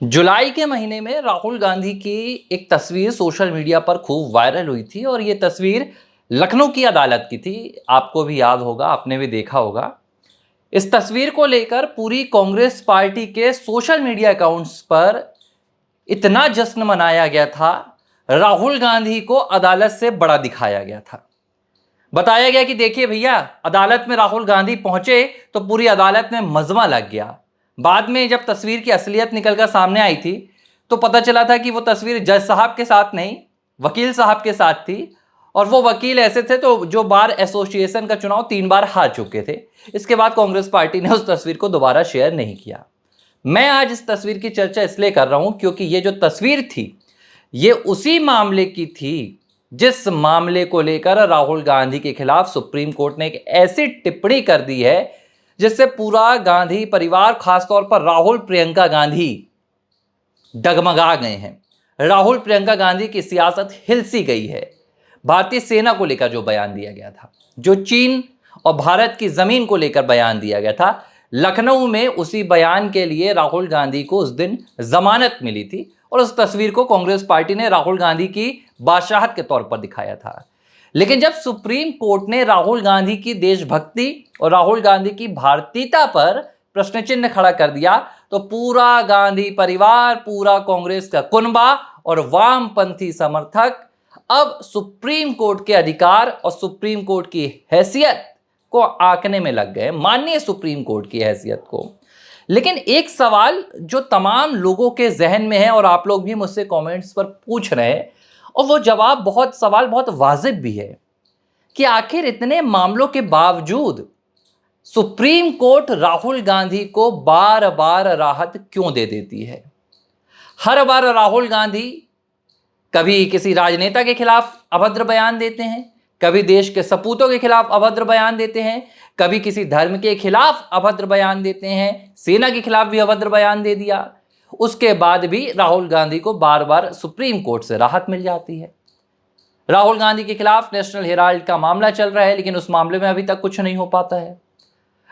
जुलाई के महीने में राहुल गांधी की एक तस्वीर सोशल मीडिया पर खूब वायरल हुई थी और ये तस्वीर लखनऊ की अदालत की थी। आपको भी याद होगा, आपने भी देखा होगा। इस तस्वीर को लेकर पूरी कांग्रेस पार्टी के सोशल मीडिया अकाउंट्स पर इतना जश्न मनाया गया था। राहुल गांधी को अदालत से बड़ा दिखाया गया था। बताया गया कि देखिए भैया, अदालत में राहुल गांधी पहुंचे तो पूरी अदालत में मजमा लग गया। बाद में जब तस्वीर की असलियत निकलकर सामने आई थी तो पता चला था कि वो तस्वीर जज साहब के साथ नहीं, वकील साहब के साथ थी। और वो वकील ऐसे थे तो जो बार एसोसिएशन का चुनाव 3 बार हार चुके थे। इसके बाद कांग्रेस पार्टी ने उस तस्वीर को दोबारा शेयर नहीं किया। मैं आज इस तस्वीर की चर्चा इसलिए कर रहा हूं क्योंकि ये जो तस्वीर थी ये उसी मामले की थी जिस मामले को लेकर राहुल गांधी के खिलाफ सुप्रीम कोर्ट ने एक ऐसी टिप्पणी कर दी है जिससे पूरा गांधी परिवार, खासतौर पर राहुल प्रियंका गांधी डगमगा गए हैं। राहुल प्रियंका गांधी की सियासत हिल सी गई है। भारतीय सेना को लेकर जो बयान दिया गया था, जो चीन और भारत की जमीन को लेकर बयान दिया गया था, लखनऊ में उसी बयान के लिए राहुल गांधी को उस दिन जमानत मिली थी और उस तस्वीर को कांग्रेस पार्टी ने राहुल गांधी की बादशाहत के तौर पर दिखाया था। लेकिन जब सुप्रीम कोर्ट ने राहुल गांधी की देशभक्ति और राहुल गांधी की भारतीयता पर प्रश्न चिन्ह खड़ा कर दिया तो पूरा गांधी परिवार, पूरा कांग्रेस का कुनबा और वामपंथी समर्थक अब सुप्रीम कोर्ट के अधिकार और सुप्रीम कोर्ट की हैसियत को आंकने में लग गए, माननीय सुप्रीम कोर्ट की हैसियत को। लेकिन एक सवाल जो तमाम लोगों के जहन में है और आप लोग भी मुझसे कमेंट्स पर पूछ रहे हैं और वो सवाल बहुत वाजिब भी है कि आखिर इतने मामलों के बावजूद सुप्रीम कोर्ट राहुल गांधी को बार बार राहत क्यों दे देती है। हर बार राहुल गांधी कभी किसी राजनेता के खिलाफ अभद्र बयान देते हैं, कभी देश के सपूतों के खिलाफ अभद्र बयान देते हैं, कभी किसी धर्म के खिलाफ अभद्र बयान देते हैं, सेना के खिलाफ भी अभद्र बयान दे दिया। उसके बाद भी राहुल गांधी को बार बार सुप्रीम कोर्ट से राहत मिल जाती है। राहुल गांधी के खिलाफ नेशनल हेराल्ड का मामला चल रहा है लेकिन उस मामले में अभी तक कुछ नहीं हो पाता है।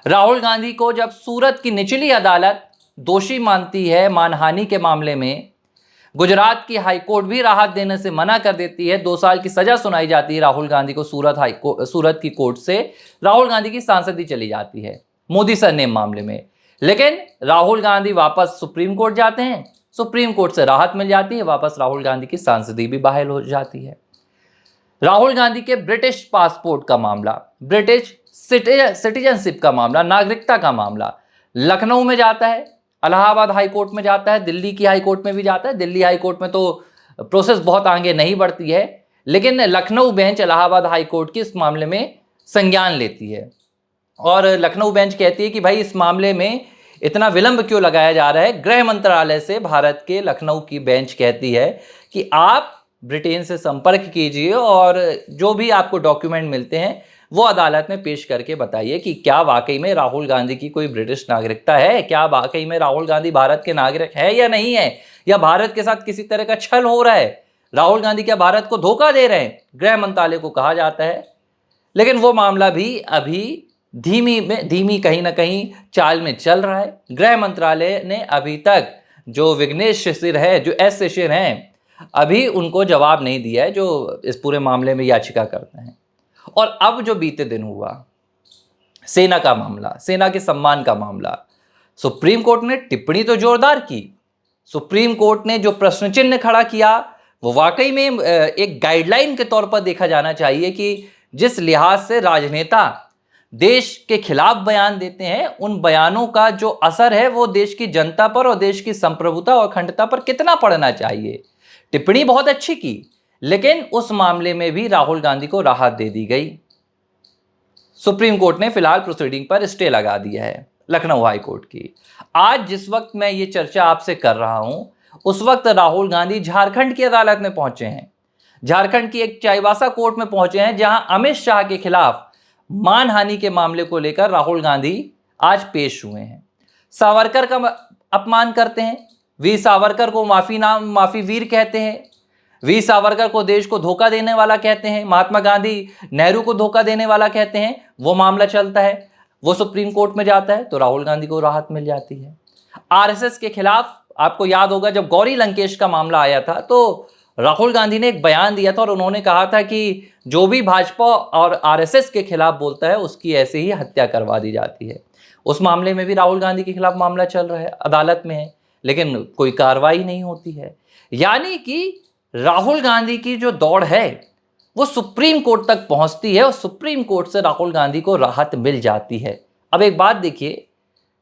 राहुल गांधी को जब सूरत की निचली अदालत दोषी मानती है मानहानि के मामले में, गुजरात की हाईकोर्ट भी राहत देने से मना कर देती है, 2 साल की सजा सुनाई जाती है राहुल गांधी को सूरत की कोर्ट से, राहुल गांधी की सांसदी चली जाती है मोदी सरनेम मामले में। लेकिन राहुल गांधी वापस सुप्रीम कोर्ट जाते हैं, सुप्रीम कोर्ट से राहत मिल जाती है, वापस राहुल गांधी की सांसदी भी बहाल हो जाती है। राहुल गांधी के ब्रिटिश पासपोर्ट का मामला, ब्रिटिश सिटीजनशिप का मामला, नागरिकता का मामला लखनऊ में जाता है, इलाहाबाद हाई कोर्ट में जाता है, दिल्ली की हाई कोर्ट में भी जाता है। दिल्ली हाई कोर्ट में तो प्रोसेस बहुत आगे नहीं बढ़ती है लेकिन Lucknow bench Allahabad high court की इस मामले में संज्ञान लेती है और लखनऊ बेंच कहती है कि भाई इस मामले में इतना विलंब क्यों लगाया जा रहा है। गृह मंत्रालय से भारत के लखनऊ की बेंच कहती है कि आप ब्रिटेन से संपर्क कीजिए और जो भी आपको डॉक्यूमेंट मिलते हैं वो अदालत में पेश करके बताइए कि क्या वाकई में राहुल गांधी की कोई ब्रिटिश नागरिकता है, क्या वाकई में राहुल गांधी भारत के नागरिक है या नहीं है, या भारत के साथ किसी तरह का छल हो रहा है, राहुल गांधी क्या भारत को धोखा दे रहे हैं, गृह मंत्रालय को कहा जाता है। लेकिन वो मामला भी अभी धीमी कहीं ना कहीं चाल में चल रहा है। गृह मंत्रालय ने अभी तक जो विघ्नेश शिशिर है, जो एस शिशिर हैं, अभी उनको जवाब नहीं दिया है जो इस पूरे मामले में याचिका करते हैं। और अब जो बीते दिन हुआ, सेना का मामला, सेना के सम्मान का मामला, सुप्रीम कोर्ट ने टिप्पणी तो जोरदार की। सुप्रीम कोर्ट ने जो प्रश्न चिन्ह खड़ा किया वो वाकई में एक गाइडलाइन के तौर पर देखा जाना चाहिए कि जिस लिहाज से राजनेता देश के खिलाफ बयान देते हैं उन बयानों का जो असर है वो देश की जनता पर और देश की संप्रभुता और अखंडता पर कितना पड़ना चाहिए। टिप्पणी बहुत अच्छी की लेकिन उस मामले में भी राहुल गांधी को राहत दे दी गई। सुप्रीम कोर्ट ने फिलहाल प्रोसीडिंग पर स्टे लगा दिया है लखनऊ हाई कोर्ट की। आज जिस वक्त मैं ये चर्चा आपसे कर रहा हूं उस वक्त राहुल गांधी झारखंड की अदालत में पहुंचे हैं। झारखंड की एक चाईबासा कोर्ट में पहुंचे हैं जहां अमित शाह के खिलाफ मानहानि के मामले को लेकर राहुल गांधी आज पेश हुए हैं। सावरकर का अपमान करते हैं, वीर सावरकर को माफी वीर कहते हैं, वीर सावरकर को देश को धोखा देने वाला कहते हैं, महात्मा गांधी नेहरू को धोखा देने वाला कहते हैं। वो मामला चलता है, वो सुप्रीम कोर्ट में जाता है तो राहुल गांधी को राहत मिल जाती है। आरएसएस के खिलाफ आपको याद होगा जब गौरी लंकेश का मामला आया था तो राहुल गांधी ने एक बयान दिया था और उन्होंने कहा था कि जो भी भाजपा और आरएसएस के खिलाफ बोलता है उसकी ऐसे ही हत्या करवा दी जाती है। उस मामले में भी राहुल गांधी के खिलाफ मामला चल रहा है, अदालत में है, लेकिन कोई कार्रवाई नहीं होती है। यानी कि राहुल गांधी की जो दौड़ है वो सुप्रीम कोर्ट तक पहुंचती है और सुप्रीम कोर्ट से राहुल गांधी को राहत मिल जाती है। अब एक बात देखिए,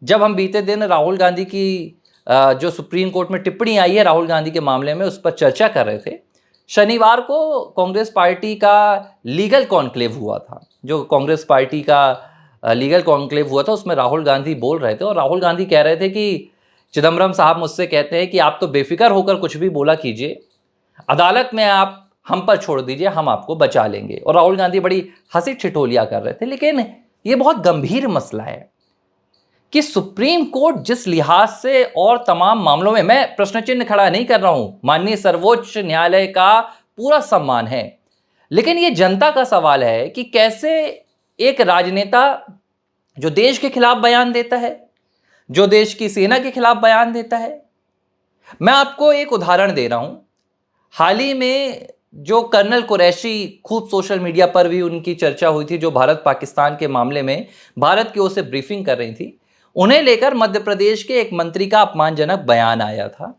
जब हम बीते दिन राहुल गांधी की जो सुप्रीम कोर्ट में टिप्पणी आई है राहुल गांधी के मामले में, उस पर चर्चा कर रहे थे। शनिवार को कांग्रेस पार्टी का लीगल कॉन्क्लेव हुआ था। जो कांग्रेस पार्टी का लीगल कॉन्क्लेव हुआ था उसमें राहुल गांधी बोल रहे थे और राहुल गांधी कह रहे थे कि चिदम्बरम साहब मुझसे कहते हैं कि आप तो बेफिक्र होकर कुछ भी बोला कीजिए, अदालत में आप हम पर छोड़ दीजिए, हम आपको बचा लेंगे। और राहुल गांधी बड़ी हंसी ठिठोलियां कर रहे थे। लेकिन ये बहुत गंभीर मसला है कि सुप्रीम कोर्ट जिस लिहाज से और तमाम मामलों में, मैं प्रश्न चिन्ह खड़ा नहीं कर रहा हूं, माननीय सर्वोच्च न्यायालय का पूरा सम्मान है, लेकिन ये जनता का सवाल है कि कैसे एक राजनेता जो देश के खिलाफ बयान देता है, जो देश की सेना के खिलाफ बयान देता है। मैं आपको एक उदाहरण दे रहा हूं। हाल ही में जो कर्नल कुरैशी, खूब सोशल मीडिया पर भी उनकी चर्चा हुई थी, जो भारत पाकिस्तान के मामले में भारत की ओर से ब्रीफिंग कर रही थी, उन्हें लेकर मध्य प्रदेश के एक मंत्री का अपमानजनक बयान आया था,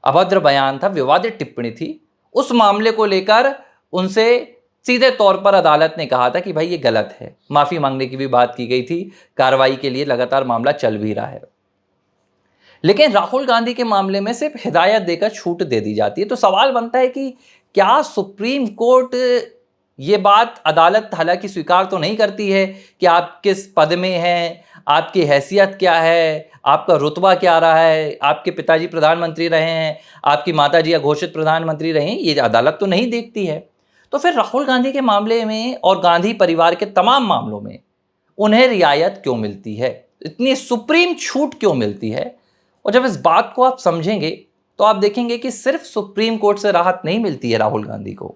अभद्र बयान था, विवादित टिप्पणी थी। उस मामले को लेकर उनसे सीधे तौर पर अदालत ने कहा था कि भाई ये गलत है, माफी मांगने की भी बात की गई थी, कार्रवाई के लिए लगातार मामला चल भी रहा है। लेकिन राहुल गांधी के मामले में सिर्फ हिदायत देकर छूट दे दी जाती है। तो सवाल बनता है कि क्या सुप्रीम कोर्ट ये बात, अदालत हालांकि स्वीकार तो नहीं करती है कि आप किस पद में हैं, आपकी हैसियत क्या है, आपका रुतबा क्या रहा है, आपके पिताजी प्रधानमंत्री रहे हैं, आपकी माताजी अघोषित प्रधानमंत्री रहे हैं, ये अदालत तो नहीं देखती है। तो फिर राहुल गांधी के मामले में और गांधी परिवार के तमाम मामलों में उन्हें रियायत क्यों मिलती है, इतनी सुप्रीम छूट क्यों मिलती है? और जब इस बात को आप समझेंगे तो आप देखेंगे कि सिर्फ सुप्रीम कोर्ट से राहत नहीं मिलती है राहुल गांधी को,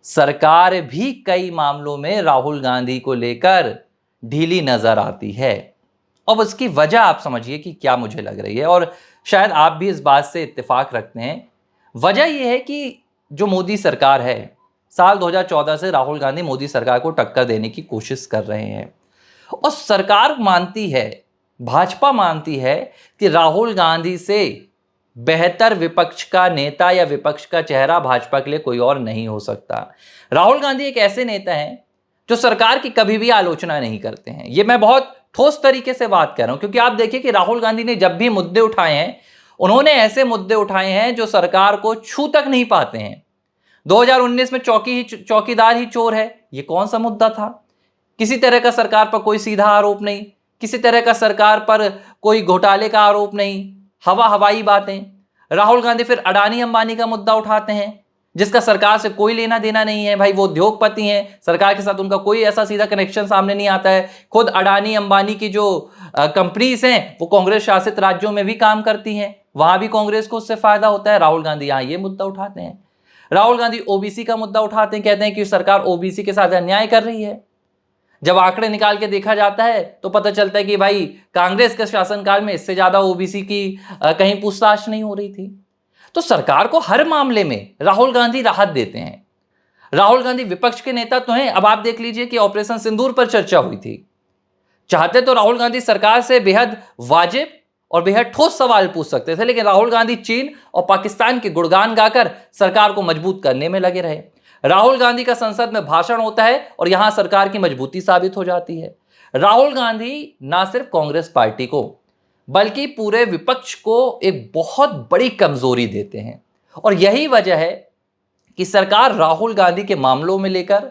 सरकार भी कई मामलों में राहुल गांधी को लेकर ढीली नजर आती है। अब उसकी वजह आप समझिए कि क्या मुझे लग रही है, और शायद आप भी इस बात से इत्तेफाक रखते हैं। वजह यह है कि जो मोदी सरकार है, साल 2014 से राहुल गांधी मोदी सरकार को टक्कर देने की कोशिश कर रहे हैं और सरकार मानती है, भाजपा मानती है कि राहुल गांधी से बेहतर विपक्ष का नेता या विपक्ष का चेहरा भाजपा के लिए कोई और नहीं हो सकता। राहुल गांधी एक ऐसे नेता हैं जो सरकार की कभी भी आलोचना नहीं करते हैं। ये मैं बहुत ठोस तरीके से बात कर रहा हूं, क्योंकि आप देखिए कि राहुल गांधी ने जब भी मुद्दे उठाए हैं, उन्होंने ऐसे मुद्दे उठाए हैं जो सरकार को छू तक नहीं पाते हैं। 2019 में चौकीदार ही चोर है, ये कौन सा मुद्दा था? किसी तरह का सरकार पर कोई सीधा आरोप नहीं, किसी तरह का सरकार पर कोई घोटाले का आरोप नहीं, हवाई बातें। राहुल गांधी फिर अडानी अंबानी का मुद्दा उठाते हैं, जिसका सरकार से कोई लेना देना नहीं है। भाई वो उद्योगपति हैं, सरकार के साथ उनका कोई ऐसा सीधा कनेक्शन सामने नहीं आता है। खुद अडानी अंबानी की जो कंपनीज हैं वो कांग्रेस शासित राज्यों में भी काम करती हैं, वहां भी कांग्रेस को उससे फायदा होता है। राहुल गांधी यहाँ ये मुद्दा उठाते हैं। राहुल गांधी ओबीसी का मुद्दा उठाते हैं, कहते हैं कि सरकार ओबीसी के साथ अन्याय कर रही है। जब आंकड़े निकाल के देखा जाता है तो पता चलता है कि भाई कांग्रेस के शासनकाल में इससे ज्यादा ओबीसी की कहीं पूछताछ नहीं हो रही थी। तो सरकार को हर मामले में राहुल गांधी राहत देते हैं। राहुल गांधी विपक्ष के नेता तो हैं। अब आप देख लीजिए कि ऑपरेशन सिंदूर पर चर्चा हुई थी, चाहते तो राहुल गांधी सरकार से बेहद वाजिब और बेहद ठोस सवाल पूछ सकते थे, लेकिन राहुल गांधी चीन और पाकिस्तान के गुणगान गाकर सरकार को मजबूत करने में लगे रहे। राहुल गांधी का संसद में भाषण होता है और यहां सरकार की मजबूती साबित हो जाती है। राहुल गांधी ना सिर्फ कांग्रेस पार्टी को बल्कि पूरे विपक्ष को एक बहुत बड़ी कमजोरी देते हैं, और यही वजह है कि सरकार राहुल गांधी के मामलों में लेकर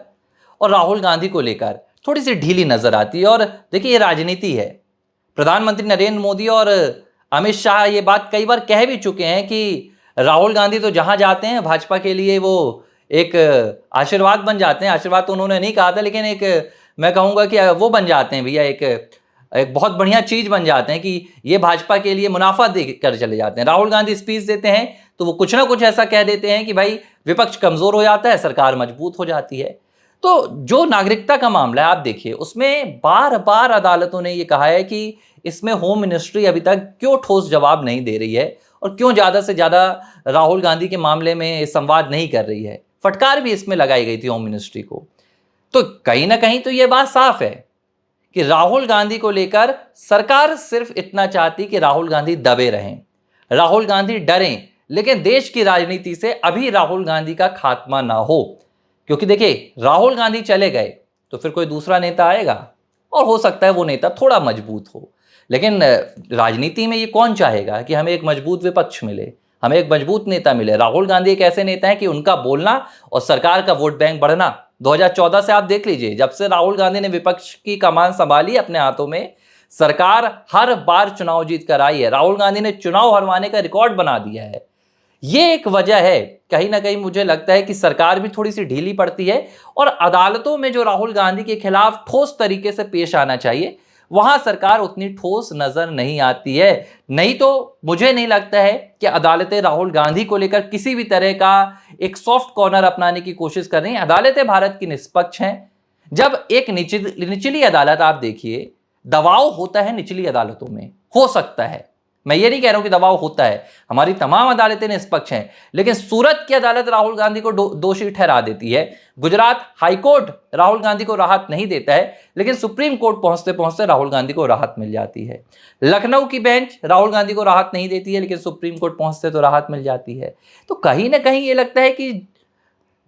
और राहुल गांधी को लेकर थोड़ी सी ढीली नजर आती है। और देखिए ये राजनीति है। प्रधानमंत्री नरेंद्र मोदी और अमित शाह ये बात कई बार कह भी चुके हैं कि राहुल गांधी तो जहां जाते हैं भाजपा के लिए वो एक आशीर्वाद बन जाते हैं। आशीर्वाद तो उन्होंने नहीं कहा था, लेकिन एक मैं कहूंगा कि वो बन जाते हैं भैया, एक बहुत बढ़िया चीज बन जाते हैं कि ये भाजपा के लिए मुनाफा देकर चले जाते हैं। राहुल गांधी स्पीच देते हैं तो वो कुछ ना कुछ ऐसा कह देते हैं कि भाई विपक्ष कमजोर हो जाता है, सरकार मजबूत हो जाती है। तो जो नागरिकता का मामला है आप देखिए, उसमें बार बार अदालतों ने ये कहा है कि इसमें होम मिनिस्ट्री अभी तक क्यों ठोस जवाब नहीं दे रही है और क्यों ज़्यादा से ज़्यादा राहुल गांधी के मामले में संवाद नहीं कर रही है? फटकार भी इसमें लगाई गई थी होम मिनिस्ट्री को। तो कहीं ना कहीं तो ये बात साफ है कि राहुल गांधी को लेकर सरकार सिर्फ इतना चाहती कि राहुल गांधी दबे रहें, राहुल गांधी डरें, लेकिन देश की राजनीति से अभी राहुल गांधी का खात्मा ना हो। क्योंकि देखिए, राहुल गांधी चले गए तो फिर कोई दूसरा नेता आएगा और हो सकता है वो नेता थोड़ा मजबूत हो, लेकिन राजनीति में ये कौन चाहेगा कि हमें एक मजबूत विपक्ष मिले, हमें एक मजबूत नेता मिले। राहुल गांधी एक ऐसे नेता हैं कि उनका बोलना और सरकार का वोट बैंक बढ़ना 2014 से आप देख लीजिए, जब से राहुल गांधी ने विपक्ष की कमान संभाली अपने हाथों में, सरकार हर बार चुनाव जीत कर आई है। राहुल गांधी ने चुनाव हरवाने का रिकॉर्ड बना दिया है। ये एक वजह है, कहीं ना कहीं मुझे लगता है कि सरकार भी थोड़ी सी ढीली पड़ती है और अदालतों में जो राहुल गांधी के खिलाफ ठोस तरीके से पेश आना चाहिए, वहां सरकार उतनी ठोस नजर नहीं आती है। नहीं तो मुझे नहीं लगता है कि अदालतें राहुल गांधी को लेकर किसी भी तरह का एक सॉफ्ट कॉर्नर अपनाने की कोशिश कर रही हैं। अदालतें भारत की निष्पक्ष हैं। जब एक निचली अदालत, आप देखिए, दबाव होता है निचली अदालतों में, हो सकता है, मैं ये नहीं कह रहा हूं कि दबाव होता है, हमारी तमाम अदालतें निष्पक्ष हैं, लेकिन सूरत की अदालत राहुल गांधी को दोषी ठहरा देती है। गुजरात हाईकोर्ट राहुल गांधी को राहत नहीं देता है, लेकिन सुप्रीम कोर्ट पहुंचते पहुंचते राहुल गांधी को राहत मिल जाती है। लखनऊ की बेंच राहुल गांधी को राहत नहीं देती है, लेकिन सुप्रीम कोर्ट पहुंचते तो राहत मिल जाती है। तो कहीं ना कहीं ये लगता है कि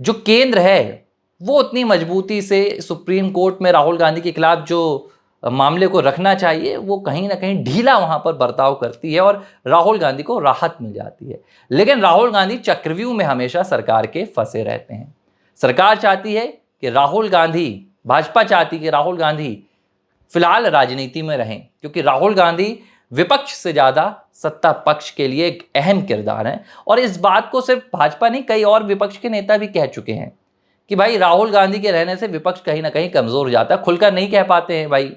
जो केंद्र है वो उतनी मजबूती से सुप्रीम कोर्ट में राहुल गांधी के खिलाफ जो मामले को रखना चाहिए, वो कहीं ना कहीं ढीला वहां पर बर्ताव करती है और राहुल गांधी को राहत मिल जाती है। लेकिन राहुल गांधी चक्रव्यूह में हमेशा सरकार के फंसे रहते हैं। सरकार चाहती है कि राहुल गांधी, भाजपा चाहती है कि राहुल गांधी फिलहाल राजनीति में रहें, क्योंकि राहुल गांधी विपक्ष से ज्यादा सत्ता पक्ष के लिए एक अहम किरदार है। और इस बात को सिर्फ भाजपा नहीं, कई और विपक्ष के नेता भी कह चुके हैं कि भाई राहुल गांधी के रहने से विपक्ष कहीं ना कहीं कमजोर हो जाता है। खुलकर नहीं कह पाते हैं भाई,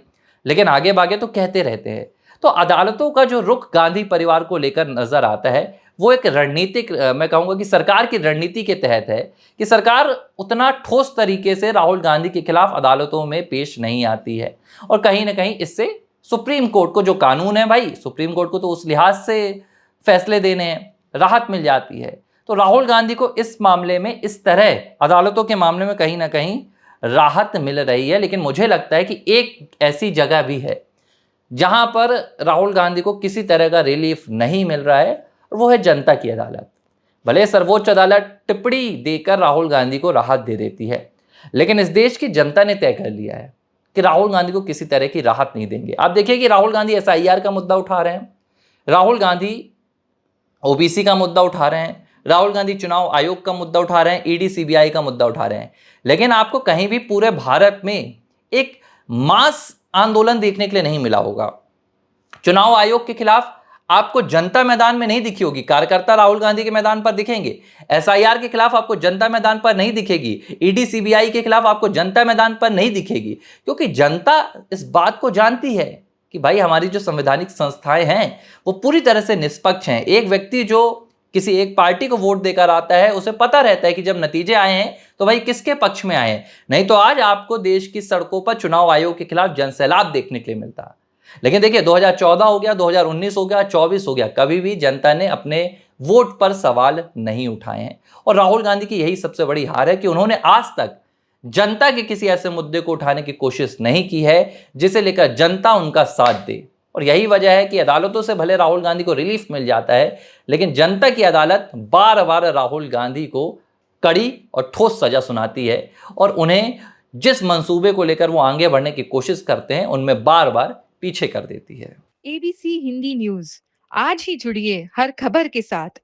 लेकिन आगे बागे तो कहते रहते हैं। तो अदालतों का जो रुख गांधी परिवार को लेकर नजर आता है, वो एक रणनीतिक, मैं कहूंगा कि सरकार की रणनीति के तहत है कि सरकार उतना ठोस तरीके से राहुल गांधी के खिलाफ अदालतों में पेश नहीं आती है। और कहीं ना कहीं इससे सुप्रीम कोर्ट को, जो कानून है भाई, सुप्रीम कोर्ट को तो उस लिहाज से फैसले देने हैं, राहत मिल जाती है। तो राहुल गांधी को इस मामले में, इस तरह अदालतों के मामले में कहीं ना कहीं राहत मिल रही है। लेकिन मुझे लगता है कि एक ऐसी जगह भी है जहां पर राहुल गांधी को किसी तरह का रिलीफ नहीं मिल रहा है, और वो है जनता की अदालत। भले सर्वोच्च अदालत टिप्पणी देकर राहुल गांधी को राहत दे देती है, लेकिन इस देश की जनता ने तय कर लिया है कि राहुल गांधी को किसी तरह की राहत नहीं देंगे। आप देखिए कि राहुल गांधी एसआईआर का मुद्दा उठा रहे हैं, राहुल गांधी ओबीसी का मुद्दा उठा रहे हैं, राहुल गांधी चुनाव आयोग का मुद्दा उठा रहे हैं, ईडी सीबीआई का मुद्दा उठा रहे हैं, लेकिन आपको कहीं भी पूरे भारत में एक मास आंदोलन देखने के लिए नहीं मिला होगा। चुनाव आयोग के खिलाफ आपको जनता मैदान में नहीं दिखी होगी, कार्यकर्ता राहुल गांधी के मैदान पर दिखेंगे। एसआईआर के खिलाफ आपको जनता मैदान पर नहीं दिखेगी, ईडी सीबीआई के खिलाफ आपको जनता मैदान पर नहीं दिखेगी, क्योंकि जनता इस बात को जानती है कि भाई हमारी जो संवैधानिक संस्थाएं हैं वो पूरी तरह से निष्पक्ष हैं। एक व्यक्ति जो किसी एक पार्टी को वोट देकर आता है, उसे पता रहता है कि जब नतीजे आए हैं तो भाई किसके पक्ष में आए हैं। नहीं तो आज आपको देश की सड़कों पर चुनाव आयोग के खिलाफ जनसैलाब देखने के लिए मिलता। लेकिन देखिए, 2014 हो गया, 2019 हो गया, 24 हो गया, कभी भी जनता ने अपने वोट पर सवाल नहीं उठाए हैं। और राहुल गांधी की यही सबसे बड़ी हार है कि उन्होंने आज तक जनता के किसी ऐसे मुद्दे को उठाने की कोशिश नहीं की है जिसे लेकर जनता उनका साथ दे। और यही वजह है कि अदालतों से भले राहुल गांधी को रिलीफ मिल जाता है, लेकिन जनता की अदालत बार बार राहुल गांधी को कड़ी और ठोस सजा सुनाती है, और उन्हें जिस मंसूबे को लेकर वो आगे बढ़ने की कोशिश करते हैं उनमें बार बार पीछे कर देती है। एबीसी हिंदी न्यूज, आज ही जुड़िए हर खबर के साथ।